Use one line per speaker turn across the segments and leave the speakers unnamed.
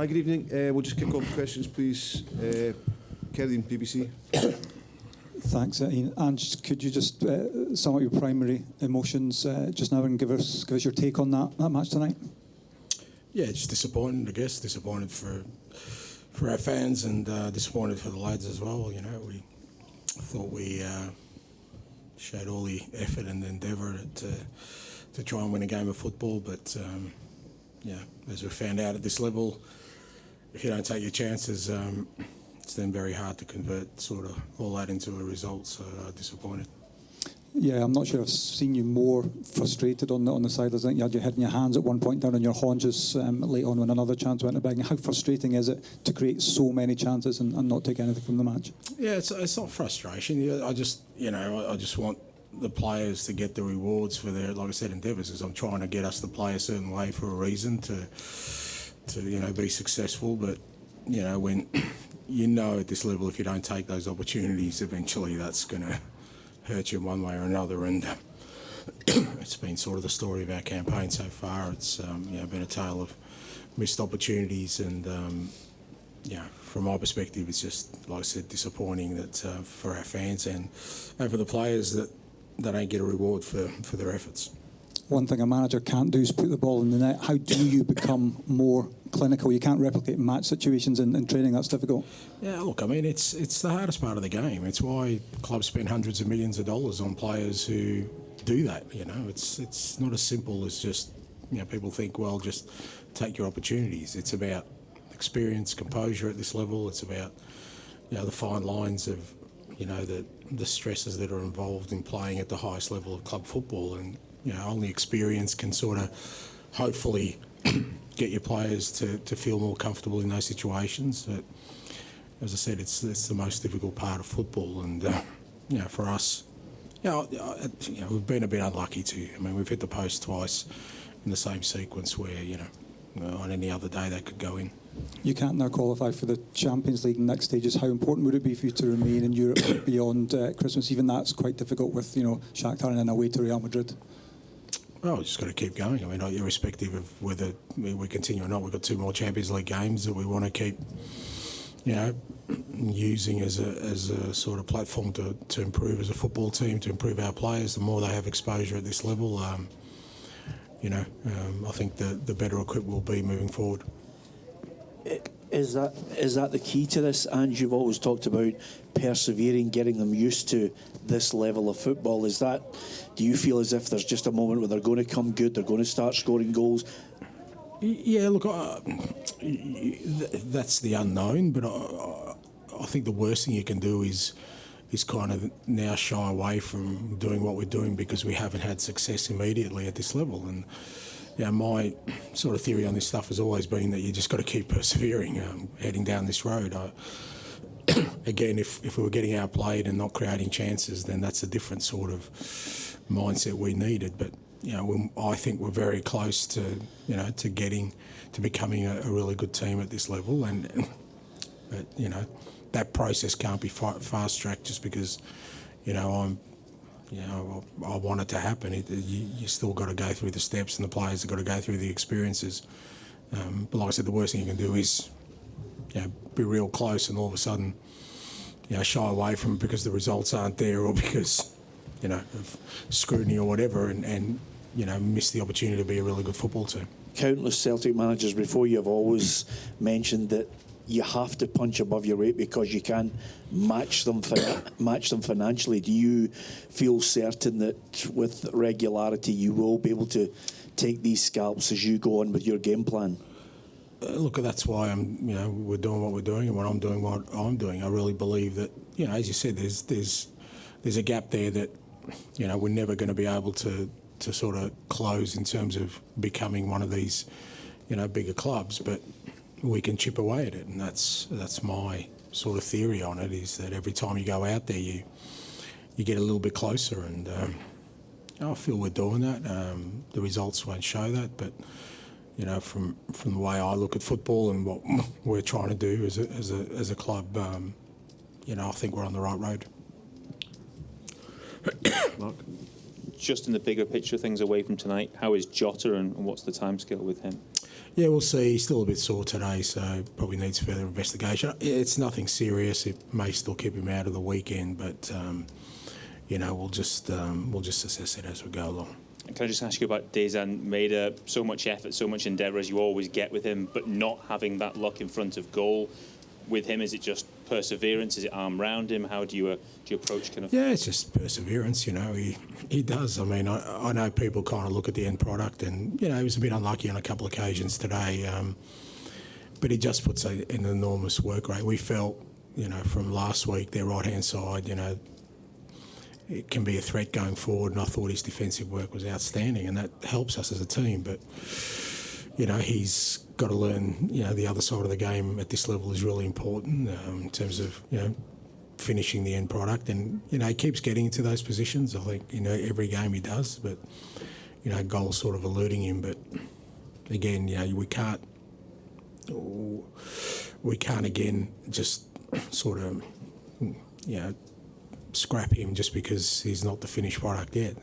Hi, good evening. We'll just kick off with questions, please. Kevin, BBC.
Thanks, Ian. Ange, could you just sum up your primary emotions just now and give us your take on that match tonight?
Yeah, just disappointed, I guess. Disappointed for our fans and disappointed for the lads as well. You know, we thought we showed all the effort and endeavour to try and win a game of football, but yeah, as we found out at this level, if you don't take your chances, it's then very hard to convert sort of all that into a result. So disappointed.
Yeah, I'm not sure I've seen you more frustrated on the sidelines. I think you had your head in your hands at one point, down on your haunches late on when another chance went to bag. How frustrating is it to create so many chances and not take anything from the match?
Yeah, it's not frustration. I just want the players to get the rewards for their, like I said, endeavours. Because I'm trying to get us to play a certain way for a reason to be successful. But when at this level, if you don't take those opportunities, eventually that's going to hurt you in one way or another, and it's been sort of the story of our campaign so far. It's been a tale of missed opportunities, and from my perspective, it's just, like I said, disappointing that for our fans and for the players that they don't get a reward for their efforts.
One thing a manager can't do is put the ball in the net. How do you become more clinical? You can't replicate match situations in training. That's difficult.
Yeah, look, I mean, it's the hardest part of the game. It's why clubs spend hundreds of millions of dollars on players who do that. It's not as simple as just people think, well, just take your opportunities. It's about experience, composure at this level. It's about the fine lines of the stresses that are involved in playing at the highest level of club football, and only experience can sort of hopefully get your players to feel more comfortable in those situations. But as I said, it's the most difficult part of football, and for us, we've been a bit unlucky too. I mean, we've hit the post twice in the same sequence where on any other day that could go in.
You can't now qualify for the Champions League next stages. How important would it be for you to remain in Europe beyond Christmas? Even that's quite difficult with Shakhtar and then away to Real Madrid.
Well, we've just got to keep going. I mean, irrespective of whether we continue or not, we've got 2 more Champions League games that we want to keep, using as a sort of platform to improve as a football team, to improve our players. The more they have exposure at this level, I think the better equipped we'll be moving forward.
Is that the key to this? And you've always talked about persevering, getting them used to this level of football. Do you feel as if there's just a moment where they're going to come good, they're going to start scoring goals?
Yeah, look, that's the unknown, but I think the worst thing you can do is kind of now shy away from doing what we're doing because we haven't had success immediately at this level. And my sort of theory on this stuff has always been that you just got to keep persevering, heading down this road. Again, if we were getting outplayed and not creating chances, then that's a different sort of mindset we needed. But I think we're very close to becoming a really good team at this level, but that process can't be fast tracked just because I want it to happen. You still got to go through the steps, and the players have got to go through the experiences. But like I said, the worst thing you can do is be real close and all of a sudden shy away from it because the results aren't there, or because of scrutiny or whatever, and miss the opportunity to be a really good football team.
Countless Celtic managers before you have always mentioned that you have to punch above your weight because you can't match them financially. Do you feel certain that with regularity you will be able to take these scalps as you go on with your game plan?
Look, that's why we're doing what we're doing, and when I'm doing what I'm doing, I really believe that as you said, there's a gap there that we're never going to be able to sort of close in terms of becoming one of these bigger clubs, but we can chip away at it, and that's my sort of theory on it, is that every time you go out there you get a little bit closer, and I feel we're doing that. The results won't show that, but from the way I look at football and what we're trying to do as a club, I think we're on the right road.
Mark? Just in the bigger picture, things away from tonight, how is Jota and what's the timescale with him?
Yeah, we'll see. He's still a bit sore today, so probably needs further investigation. It's nothing serious. It may still keep him out of the weekend, but we'll just assess it as we go along.
Can I just ask you about Dejan Maeda? So much effort, so much endeavour as you always get with him, but not having that luck in front of goal. With him, is it just perseverance? Is it arm round him? How do you approach kind of?
Yeah, it's just perseverance. He does. I mean, I know people kind of look at the end product, and he was a bit unlucky on a couple of occasions today, but he just puts an enormous work rate. We felt, from last week, their right hand side, it can be a threat going forward, and I thought his defensive work was outstanding, and that helps us as a team. But he's got to learn, the other side of the game at this level is really important in terms of, finishing the end product. And, he keeps getting into those positions. I think, every game he does, but, goals sort of eluding him. But, again, we can't again just sort of, scrap him just because he's not the finished product yet.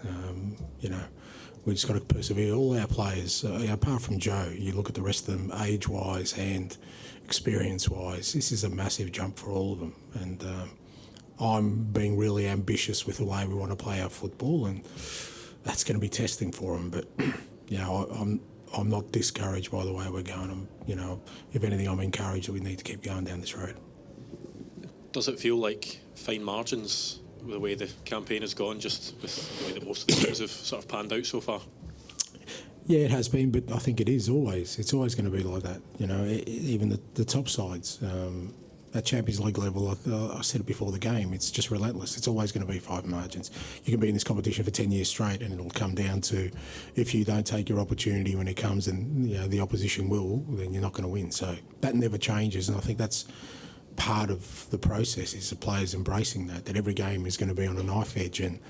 We've just got to persevere. All our players, apart from Joe, you look at the rest of them age-wise and experience-wise, this is a massive jump for all of them. And I'm being really ambitious with the way we want to play our football, and that's going to be testing for them. But, I'm not discouraged by the way we're going. If anything, I'm encouraged that we need to keep going down this road.
Does it feel like fine margins with the way the campaign has gone, just with the way that most of the games have sort of panned out so far?
Yeah, it has been, but I think it is always. It's always going to be like that. Even the top sides at Champions League level. I said it before the game. It's just relentless. It's always going to be fine margins. You can be in this competition for 10 years straight, and it'll come down to if you don't take your opportunity when it comes, and the opposition will, then you're not going to win. So that never changes, and I think that's part of the process is the players embracing that every game is going to be on a knife edge. And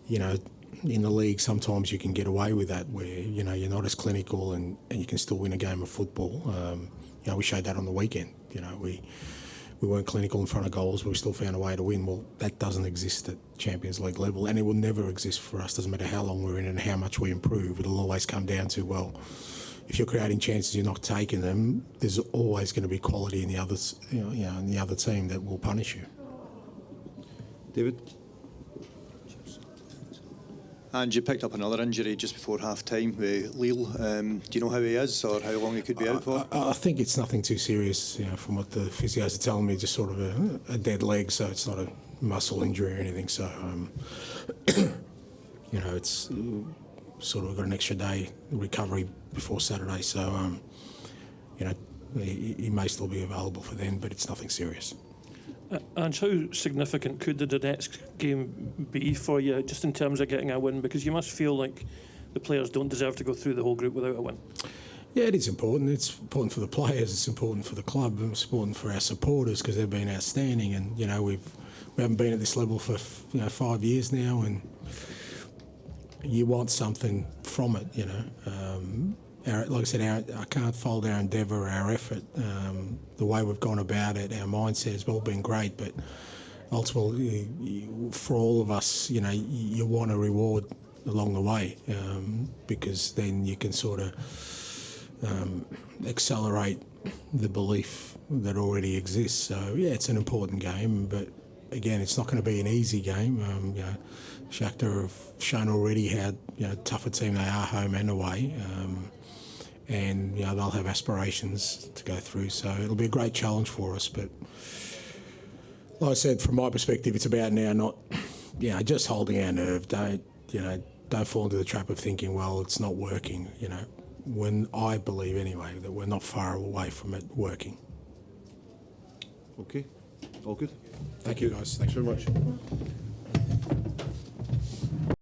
in the league sometimes you can get away with that where you're not as clinical and you can still win a game of football. We showed that on the weekend. We weren't clinical in front of goals, but we still found a way to win. Well, that doesn't exist at Champions League level, and it will never exist for us. Doesn't matter how long we're in and how much we improve, it'll always come down to, well, if you're creating chances, you're not taking them, there's always going to be quality in the others, in the other team that will punish you.
David?
And you picked up another injury just before half-time with Lille. Do you know how he is or how long he could be out for?
I think it's nothing too serious, from what the physios are telling me, just sort of a dead leg, so it's not a muscle injury or anything. So, it's sort of got an extra day recovery before Saturday, so he may still be available for then, but it's nothing serious.
And how significant could the Donetsk game be for you, just in terms of getting a win? Because you must feel like the players don't deserve to go through the whole group without a win.
Yeah, it is important. It's important for the players. It's important for the club. It's important for our supporters because they've been outstanding. And we haven't been at this level for 5 years now, and you want something from it, like I said, I can't fault our endeavour, our effort, the way we've gone about it, our mindset has all been great, but ultimately, for all of us, you want a reward along the way because then you can sort of accelerate the belief that already exists. So, yeah, it's an important game, but again, it's not going to be an easy game. Shakhtar have shown already how tough a team they are, home and away, and they'll have aspirations to go through. So it'll be a great challenge for us. But like I said, from my perspective, it's about now not, just holding our nerve. Don't fall into the trap of thinking, well, it's not working. When I believe anyway that we're not far away from it working.
Okay, all good.
Thank you, guys.
Thanks very much.